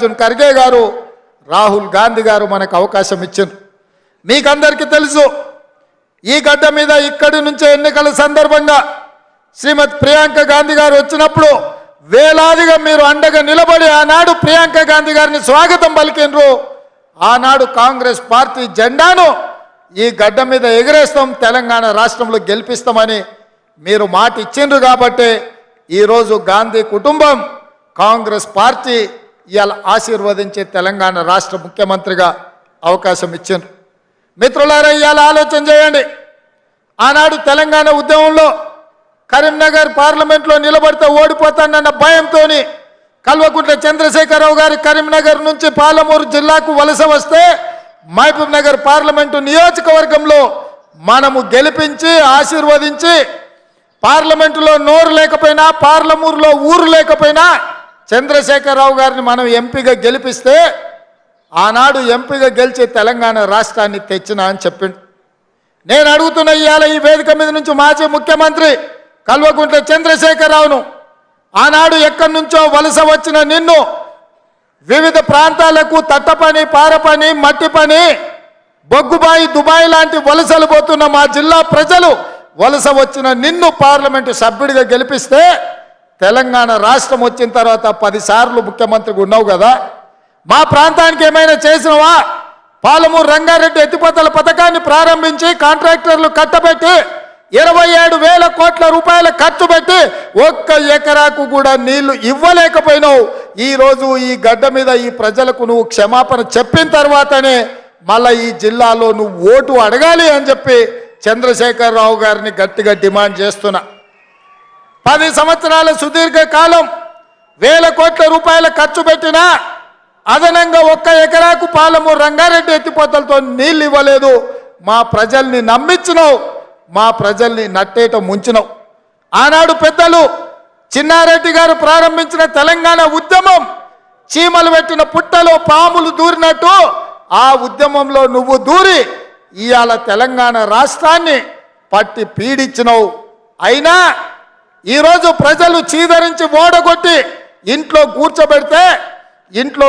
మల్లికార్జున్ ఖర్గే గారు, రాహుల్ గాంధీ గారు మనకు అవకాశం ఇచ్చారు. మీకందరికీ తెలుసు, ఈ గడ్డ మీద ఇక్కడి నుంచే ఎన్నికల సందర్భంగా శ్రీమతి ప్రియాంక గాంధీ గారు వచ్చినప్పుడు వేలాదిగా మీరు అండగా నిలబడి ఆనాడు ప్రియాంక గాంధీ గారిని స్వాగతం పలికినరు. ఆనాడు కాంగ్రెస్ పార్టీ జెండాను ఈ గడ్డ మీద ఎగరేస్తాం, తెలంగాణ రాష్ట్రంలో గెలిపిస్తామని మీరు మాట ఇచ్చిండ్రు. కాబట్టి ఈరోజు గాంధీ కుటుంబం, కాంగ్రెస్ పార్టీ ఇవాళ ఆశీర్వదించే తెలంగాణ రాష్ట్ర ముఖ్యమంత్రిగా అవకాశం ఇచ్చిండ్రు. మిత్రులారా, ఇవాళ ఆలోచన చేయండి. ఆనాడు తెలంగాణ ఉద్యమంలో కరీంనగర్ పార్లమెంట్లో నిలబడితే ఓడిపోతానన్న భయంతో కల్వకుంట్ల చంద్రశేఖరరావు గారి కరీంనగర్ నుంచి పాలమూరు జిల్లాకు వలస వస్తే మహబూబ్ నగర్ పార్లమెంటు నియోజకవర్గంలో మనము గెలిపించి ఆశీర్వదించి పార్లమెంటులో నోరు లేకపోయినా, పార్లమూరులో ఊరు లేకపోయినా చంద్రశేఖరరావు గారిని మనం ఎంపీగా గెలిపిస్తే ఆనాడు ఎంపీగా గెలిచి తెలంగాణ రాష్ట్రాన్ని తెచ్చినా అని చెప్పిండు. నేను అడుగుతున్న ఇవాళ ఈ వేదిక మీద నుంచి మాజీ ముఖ్యమంత్రి కల్వకుంట్ల చంద్రశేఖరరావును, ఆనాడు ఎక్కడి నుంచో వలస వచ్చిన నిన్ను, వివిధ ప్రాంతాలకు తట్టపని, పారపని, మట్టి పని, బొగ్గుబాయి, దుబాయ్ లాంటి వలసలు పోతున్న మా జిల్లా ప్రజలు వలస వచ్చిన నిన్ను పార్లమెంటు సభ్యుడిగా గెలిపిస్తే తెలంగాణ రాష్ట్రం వచ్చిన తర్వాత 10 సార్లు ముఖ్యమంత్రిగా ఉన్నావు కదా, మా ప్రాంతానికి ఏమైనా చేసినవా? పాలమూరు రంగారెడ్డి ఎత్తిపోతల పథకాన్ని ప్రారంభించి కాంట్రాక్టర్లు కట్టబెట్టి 27,000 కోట్ల రూపాయల ఖర్చు పెట్టి 1 ఎకరాకు కూడా నీళ్లు ఇవ్వలేకపోయినావు. ఈరోజు ఈ గడ్డ మీద ఈ ప్రజలకు నువ్వు క్షమాపణ చెప్పిన తర్వాతనే మళ్ళీ ఈ జిల్లాలో నువ్వు ఓటు అడగాలి అని చెప్పి చంద్రశేఖరరావు గారిని గట్టిగా డిమాండ్ చేస్తున్నా. 10 సంవత్సరాల సుదీర్ఘ కాలం 1,000 కోట్ల రూపాయల ఖర్చు పెట్టినా అదనంగా 1 ఎకరాకు పాలమూరు రంగారెడ్డి ఎత్తిపోతలతో నీళ్ళు ఇవ్వలేదు. మా ప్రజల్ని నమ్మించినావు, మా ప్రజల్ని నట్టేట ముంచినావు. ఆనాడు పెద్దలు చిన్నారెడ్డి గారు ప్రారంభించిన తెలంగాణ ఉద్యమం చీమలు పెట్టిన పుట్టలో పాములు దూరినట్టు ఆ ఉద్యమంలో నువ్వు దూరి ఇవాళ తెలంగాణ రాష్ట్రాన్ని పట్టి పీడించినావు. అయినా ఈరోజు ప్రజలు చీదరించి ఓడగొట్టి ఇంట్లో కూర్చోబెడితే ఇంట్లో